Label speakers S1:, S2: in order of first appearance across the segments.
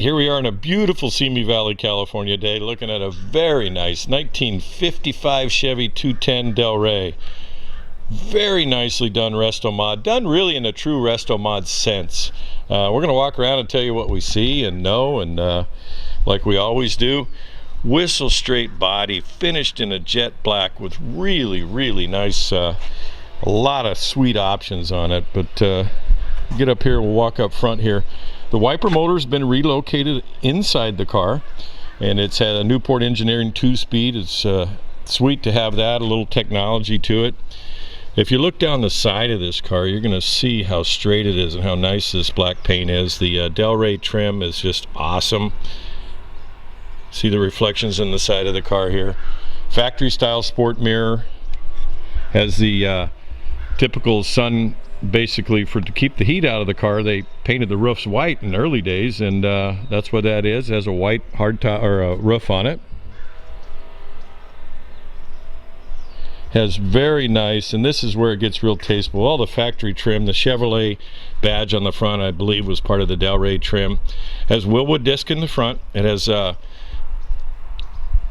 S1: here we are in a beautiful Simi Valley, California day, looking at a very nice 1955 Chevy 210 Delray. Very nicely done Resto-Mod, done really in a true Resto-Mod sense. We're going to walk around and tell you what we see and know, and like we always do, whistle straight body, finished in a jet black with really nice, a lot of sweet options on it. But get up here, we'll walk up front here. The wiper motor's been relocated inside the car, and it's had a Newport Engineering 2-speed. It's sweet to have that, a little technology to it. If you look down the side of this car, you're going to see how straight it is and how nice this black paint is. The Delray trim is just awesome. See the reflections in the side of the car here. Factory style sport mirror. Has the typical sun, basically to keep the heat out of the car. They painted the roofs white in the early days, and that's what that is. It has a white hardtop or a roof on it. Has very nice, and this is where it gets real tasteful, all the factory trim. The Chevrolet badge on the front, I believe, was part of the Delray trim. Has Wilwood disc in the front. It has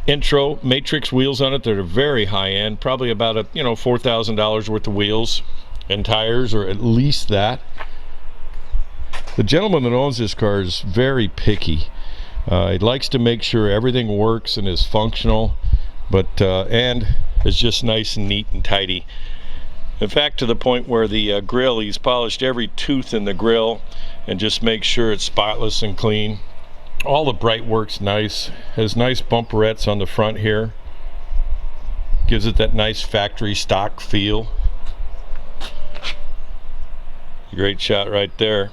S1: intro matrix wheels on it that are very high end, probably about a $4,000 worth of wheels and tires, or at least that. The gentleman that owns this car is very picky. He likes to make sure everything works and is functional, but and is just nice and neat and tidy. In fact, to the point where the grill, he's polished every tooth in the grill and just makes sure it's spotless and clean. All the bright work's nice. Has nice bumperettes on the front here. Gives it that nice factory stock feel. Great shot right there.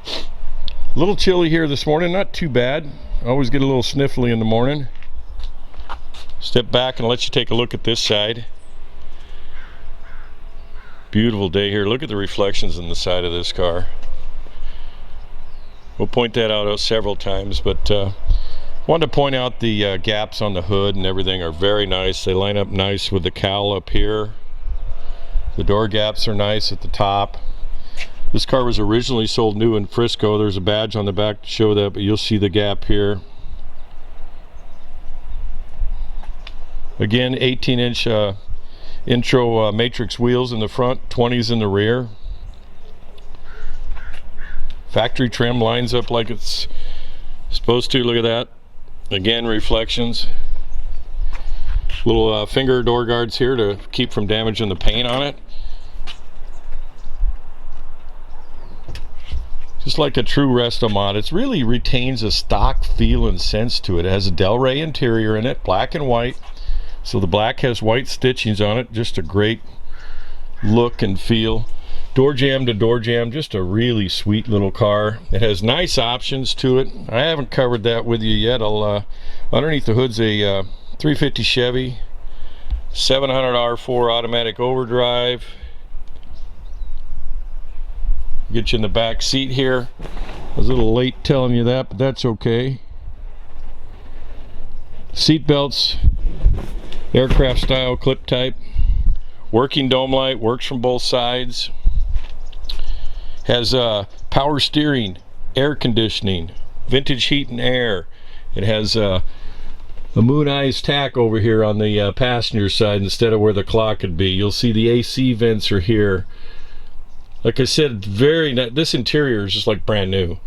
S1: A little chilly here this morning, not too bad. I always get a little sniffly in the morning. Step back and let you take a look at this side. Beautiful day here. Look at the reflections in the side of this car. We'll point that out several times, but wanted to point out the gaps on the hood and everything are very nice. They line up nice with the cowl up here. The door gaps are nice at the top. This car was originally sold new in Frisco. There's a badge on the back to show that, but you'll see the gap here. Again, 18-inch intro matrix wheels in the front, 20s in the rear. Factory trim lines up like it's supposed to. Look at that. Again, reflections. Little finger door guards here to keep from damaging the paint on it. Just like a true Resto-Mod, it really retains a stock feel and sense to it. It has a Delray interior in it, black and white. So the black has white stitchings on it, just a great look and feel. Door jamb to door jamb, just a really sweet little car. It has nice options to it. I haven't covered that with you yet. Underneath the hood's a 350 Chevy, 700 R4 automatic overdrive. Get you in the back seat here. I was a little late telling you that, but that's okay. Seat belts, aircraft style clip type. Working dome light, works from both sides. Has power steering, air conditioning, vintage heat and air. It has a moon eyes tack over here on the passenger side instead of where the clock could be. You'll see the AC vents are here. Like I said, very nice. This interior is just like brand new.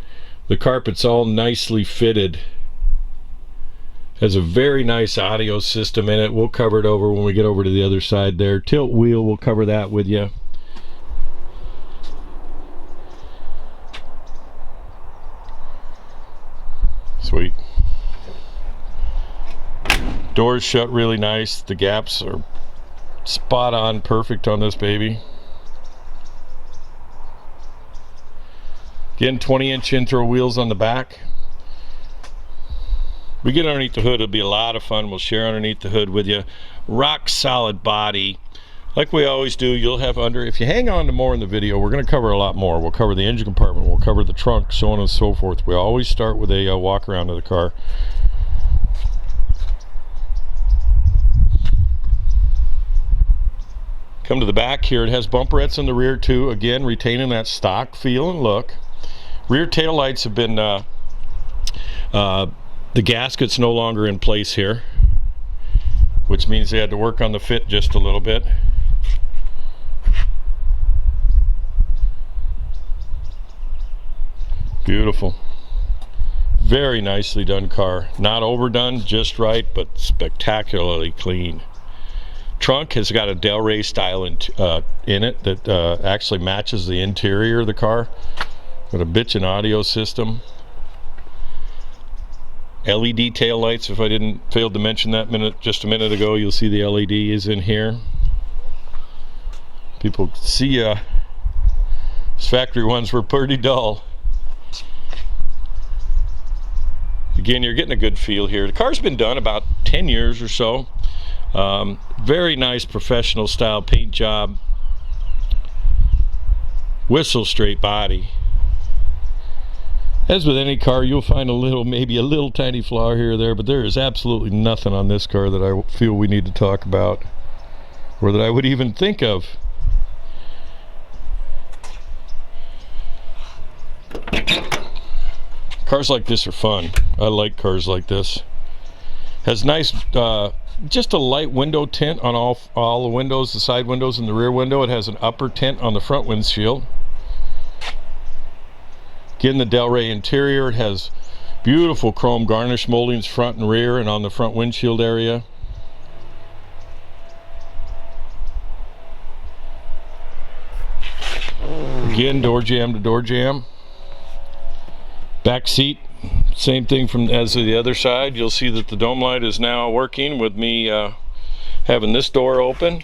S1: The carpet's all nicely fitted. Has a very nice audio system in it. We'll cover it over when we get over to the other side there. Tilt wheel, we'll cover that with you. Sweet. Doors shut really nice. The gaps are spot on, perfect on this baby. Again, 20-inch intro wheels on the back. We get underneath the hood, it'll be a lot of fun. We'll share underneath the hood with you. Rock solid body. Like we always do, you'll have if you hang on to more in the video, we're going to cover a lot more. We'll cover the engine compartment, we'll cover the trunk, so on and so forth. We always start with a walk around of the car. Come to the back here, it has bumperettes in the rear too, again retaining that stock feel and look. Rear tail lights have been The gasket's no longer in place here, which means they had to work on the fit just a little bit. Beautiful. Very nicely done car. Not overdone, just right, but spectacularly clean. Trunk has got a Delray style in it that actually matches the interior of the car. Got a bitchin' audio system. LED tail lights. If I didn't fail to mention that just a minute ago, you'll see the LED is in here. People can see these factory ones were pretty dull. Again, you're getting a good feel here. The car's been done about 10 years or so. Very nice professional style paint job. Whistle straight body. As with any car, you'll find maybe a little tiny flaw here or there, but there is absolutely nothing on this car that I feel we need to talk about, or that I would even think of. Cars like this are fun. I like cars like this. Has nice, just a light window tint on all the windows, the side windows and the rear window. It has an upper tint on the front windshield. Again, the Delray interior, it has beautiful chrome garnish moldings front and rear and on the front windshield area. Again, door jamb to door jamb. Back seat, same thing as the other side. You'll see that the dome light is now working with me having this door open.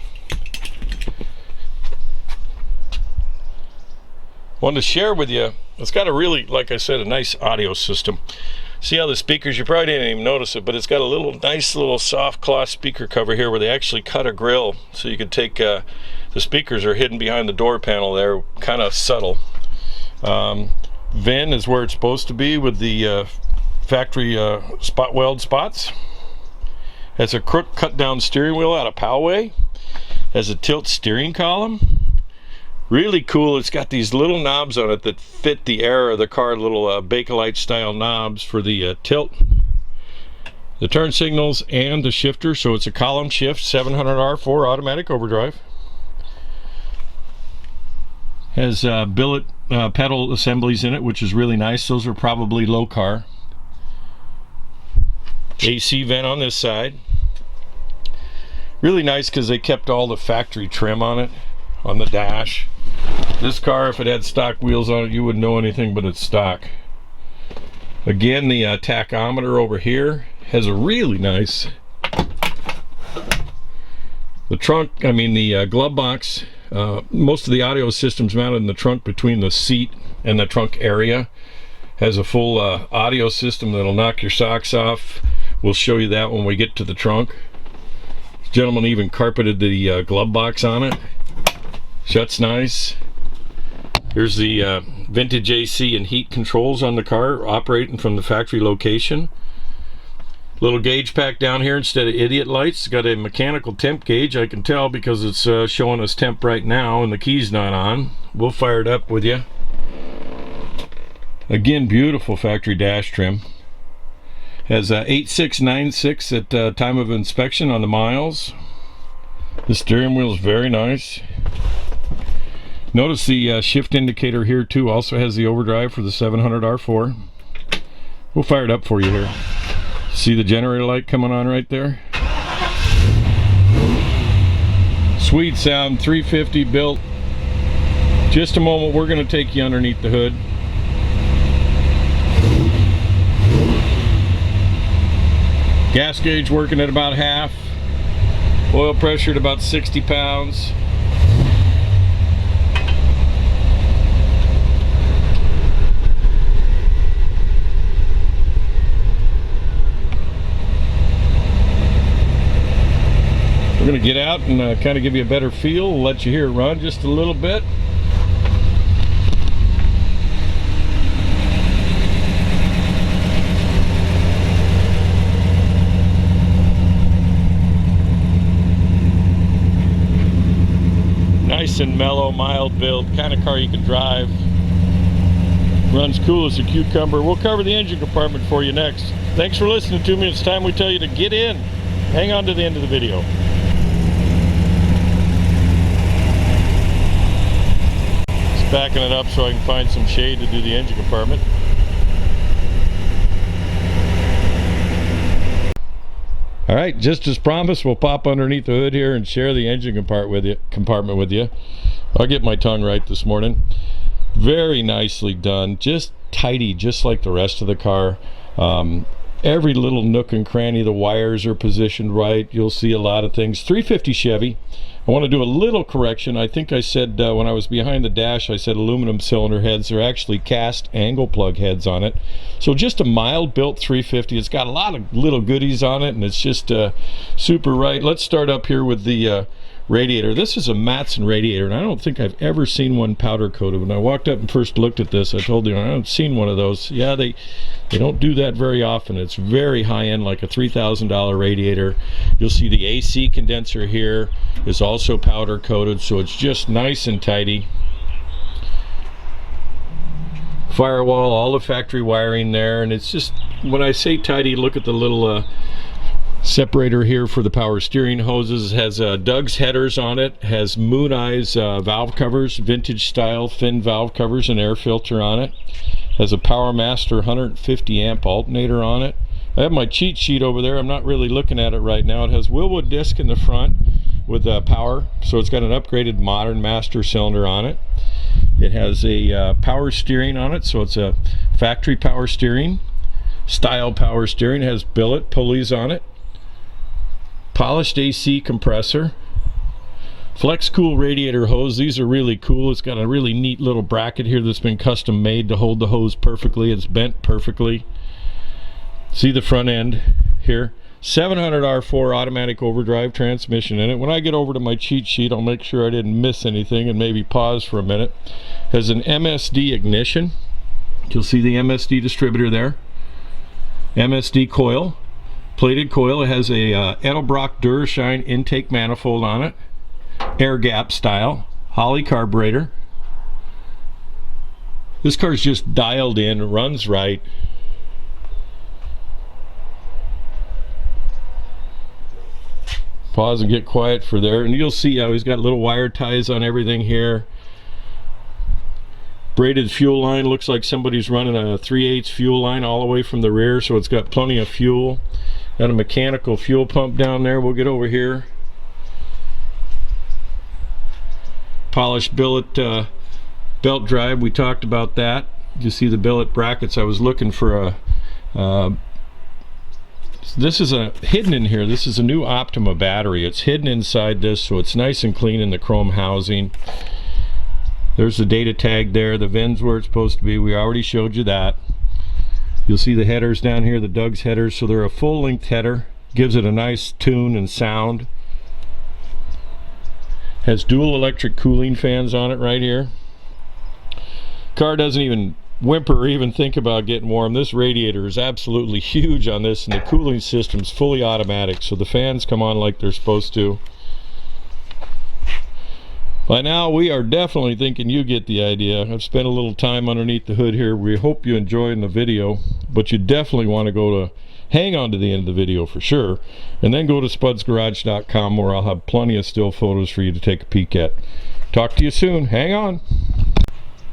S1: Wanted to share with you, it's got a really, like I said, a nice audio system. See how the speakers, you probably didn't even notice it, but it's got a nice little soft cloth speaker cover here where they actually cut a grill so you can take, the speakers are hidden behind the door panel there, kind of subtle. VIN is where it's supposed to be with the factory spot weld spots. Has a crook cut down steering wheel out of Poway. Has a tilt steering column. Really cool. It's got these little knobs on it that fit the air of the car, little Bakelite style knobs for the tilt, the turn signals, and the shifter. So it's a column shift 700R4 automatic overdrive. Has billet pedal assemblies in it, which is really nice. Those are probably low car. AC vent on this side. Really nice because they kept all the factory trim on it, on the dash. This car, if it had stock wheels on it, you wouldn't know anything but it's stock. Again, the tachometer over here has a really nice, the trunk, the glove box, most of the audio systems mounted in the trunk between the seat and the trunk area. Has a full audio system that'll knock your socks off. We'll show you that when we get to the trunk. This gentleman even carpeted the glove box on it. Shuts nice. Here's the vintage AC and heat controls on the car, operating from the factory location. Little gauge pack down here instead of idiot lights. It's got a mechanical temp gauge. I can tell because it's showing us temp right now and the key's not on. We'll fire it up with you. Again, beautiful factory dash trim. Has 8696 at time of inspection on the miles. The steering wheel is very nice. Notice the shift indicator here too also has the overdrive for the 700R4. We'll fire it up for you here. See the generator light coming on right there? Sweet sound, 350 built. Just a moment, we're going to take you underneath the hood. Gas gauge working at about half. Oil pressure at about 60 pounds. We're going to get out and kind of give you a better feel. We'll let you hear it run just a little bit. Nice and mellow, mild build, kind of car you can drive. Runs cool as a cucumber. We'll cover the engine compartment for you next. Thanks for listening to me. It's time we tell you to get in. Hang on to the end of the video. Just backing it up so I can find some shade to do the engine compartment. All right, just as promised, we'll pop underneath the hood here and share the engine compartment with you. I'll get my tongue right this morning. Very nicely done, just tidy, just like the rest of the car. Every little nook and cranny, the wires are positioned right. You'll see a lot of things. 350 Chevy. I want to do a little correction. I think I said when I was behind the dash, I said aluminum cylinder heads. They're actually cast angle plug heads on it. So just a mild built 350. It's got a lot of little goodies on it, and it's just super right. Let's start up here with the radiator. This is a Matson radiator, and I don't think I've ever seen one powder coated. When I walked up and first looked at this, I told you I haven't seen one of those. Yeah, they don't do that very often. It's very high end, like a $3,000 radiator. You'll see the AC condenser here is also powder coated, so it's just nice and tidy. Firewall, all the factory wiring there, and it's just, when I say tidy, look at the little separator here for the power steering hoses. It has Doug's headers on it, has Moon Eyes valve covers, vintage style thin valve covers, and air filter on it. Has a Power Master 150 amp alternator on it. I have my cheat sheet over there. I'm not really looking at it right now. It has Wilwood disc in the front with power, so it's got an upgraded modern master cylinder on it. It has a power steering on it, so it's a factory power steering style power steering. It has billet pulleys on it. Polished AC compressor, flex cool radiator hose. These are really cool. It's got a really neat little bracket here that's been custom made to hold the hose perfectly. It's bent perfectly. See the front end here. 700 R4 automatic overdrive transmission in it. When I get over to my cheat sheet, I'll make sure I didn't miss anything and maybe pause for a minute. Has an MSD ignition. You'll see the MSD distributor there. MSD coil. Plated coil. It has a Edelbrock Durashine intake manifold on it, air gap style, Holley carburetor. This car's just dialed in, runs right. Pause and get quiet for there, and you'll see how he's got little wire ties on everything here. Braided fuel line. Looks like somebody's running a 3/8 fuel line all the way from the rear, so it's got plenty of fuel. Got a mechanical fuel pump down there. We'll get over here. Polished billet belt drive. We talked about that. You see the billet brackets. I was looking for a this is a hidden in here. This is a new Optima battery. It's hidden inside this, so it's nice and clean in the chrome housing. There's the data tag there. The VIN's where it's supposed to be. We already showed you that. You'll see the headers down here, the Doug's headers, so they're a full-length header. Gives it a nice tune and sound. Has dual electric cooling fans on it right here. Car doesn't even whimper or even think about getting warm. This radiator is absolutely huge on this, and the cooling system's fully automatic, so the fans come on like they're supposed to. By now, we are definitely thinking you get the idea. I've spent a little time underneath the hood here. We hope you enjoyed the video, but you definitely want to go to hang on to the end of the video for sure, and then go to spudsgarage.com, where I'll have plenty of still photos for you to take a peek at. Talk to you soon. Hang on.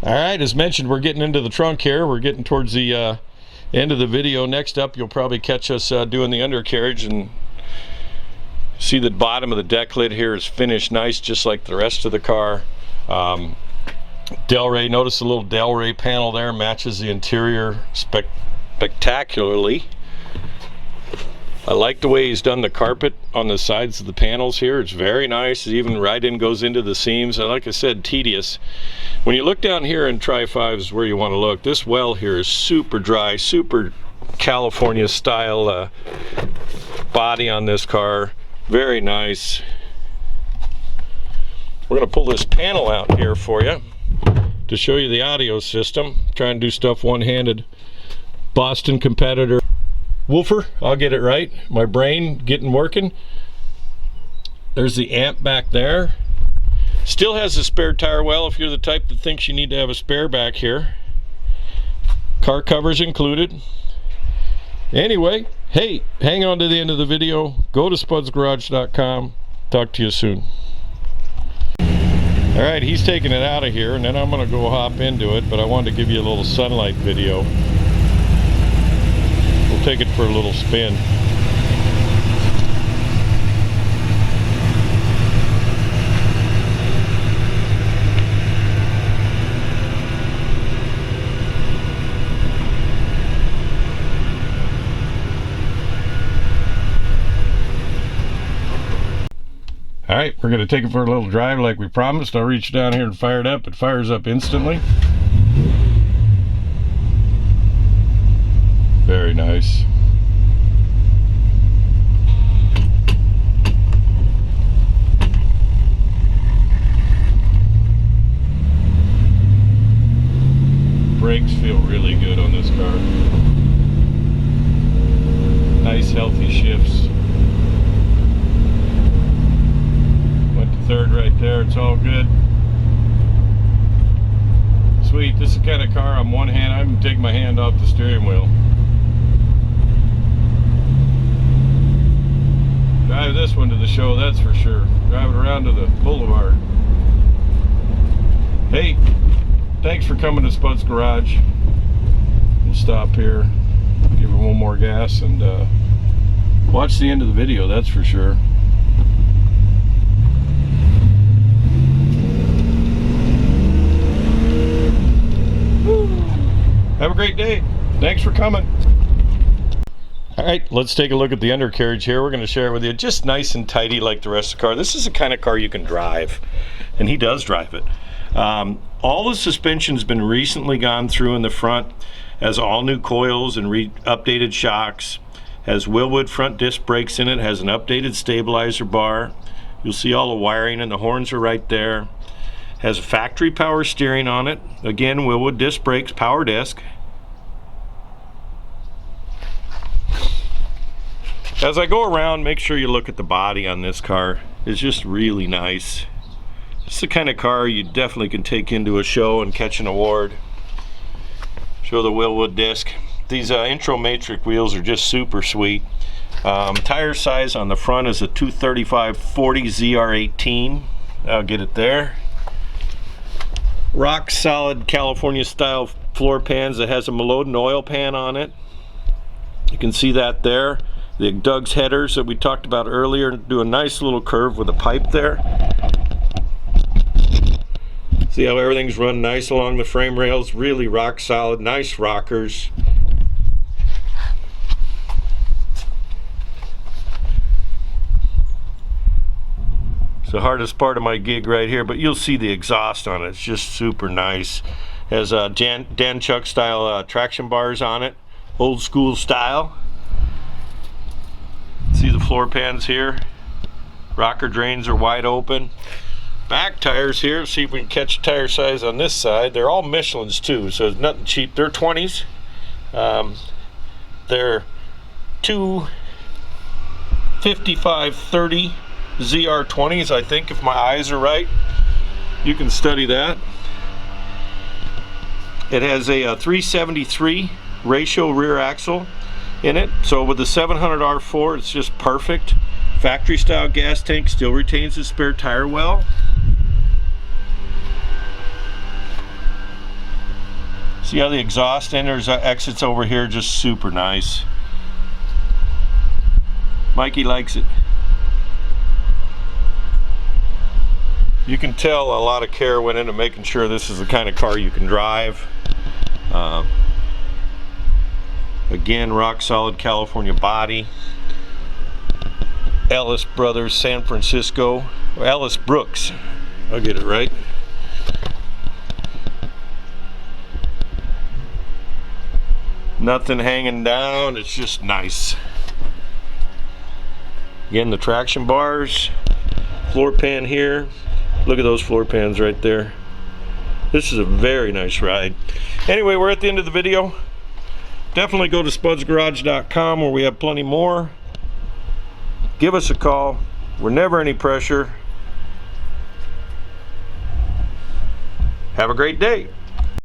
S1: All right, as mentioned, we're getting into the trunk here. We're getting towards the end of the video. Next up, you'll probably catch us doing the undercarriage, and see the bottom of the deck lid here is finished nice, just like the rest of the car. Delray, notice the little Delray panel there matches the interior spectacularly. I like the way he's done the carpet on the sides of the panels here. It's very nice. It even right in goes into the seams. And like I said, tedious. When you look down here in Tri-5 is where you want to look. This well here is super dry, super California style body on this car. Very nice. We're going to pull this panel out here for you to show you the audio system. Trying to do stuff one-handed. Boston competitor woofer, I'll get it right. My brain getting working. There's the amp back there. Still has a spare tire well if you're the type that thinks you need to have a spare back here. Car covers included. Anyway, hey, hang on to the end of the video. Go to spudsgarage.com. Talk to you soon. All right, he's taking it out of here, and then I'm going to go hop into it, but I wanted to give you a little sunlight video. We'll take it for a little spin. All right, we're going to take it for a little drive like we promised. I'll reach down here and fire it up. It fires up instantly. Very nice. Brakes feel really good on this car. Nice healthy shifts. Third right there, it's all good. Sweet, this is the kind of car on one hand, I can take my hand off the steering wheel. Drive this one to the show, that's for sure. Drive it around to the boulevard. Hey, thanks for coming to Spud's Garage. We'll stop here, give it one more gas, and watch the end of the video, that's for sure. Have a great day. Thanks for coming. All right, let's take a look at the undercarriage here. We're going to share it with you. Just nice and tidy like the rest of the car. This is the kind of car you can drive, and he does drive it. All the suspension's been recently gone through in the front, has all new coils and updated shocks, has Wilwood front disc brakes in it, has an updated stabilizer bar. You'll see all the wiring, and the horns are right there. Has a factory power steering on it. Again, Wilwood disc brakes, power disc. As I go around, make sure you look at the body on this car. It's just really nice. It's the kind of car you definitely can take into a show and catch an award. Show the Wilwood disc. These intro matrix wheels are just super sweet. Tire size on the front is a 235/40 ZR18. I'll get it there. Rock solid California style floor pans that has a Meloden oil pan on it. You can see that there. The Doug's headers that we talked about earlier do a nice little curve with a pipe there. See how everything's run nice along the frame rails, really rock solid, nice rockers. It's the hardest part of my gig right here, but you'll see the exhaust on it. It's just super nice. Has Dan Chuck style traction bars on it, old school style. See the floor pans here. Rocker drains are wide open. Back tires here, see if we can catch tire size on this side. They're all Michelin's too, so it's nothing cheap. They're 20s. They're 255/30 ZR20s, I think, if my eyes are right. You can study that. It has a 373 ratio rear axle in it, so with the 700 R4 it's just perfect. Factory style gas tank, still retains the spare tire well. See how the exhaust enters, exits over here, just super nice. Mikey likes it. You can tell a lot of care went into making sure this is the kind of car you can drive. Again, rock solid California body. Ellis Brothers, San Francisco. Ellis Brooks, I'll get it right. Nothing hanging down, it's just nice. Again, the traction bars, floor pan here. Look at those floor pans right there. This is a very nice ride. Anyway, we're at the end of the video. Definitely go to spudsgarage.com where we have plenty more. Give us a call. We're never any pressure. Have a great day.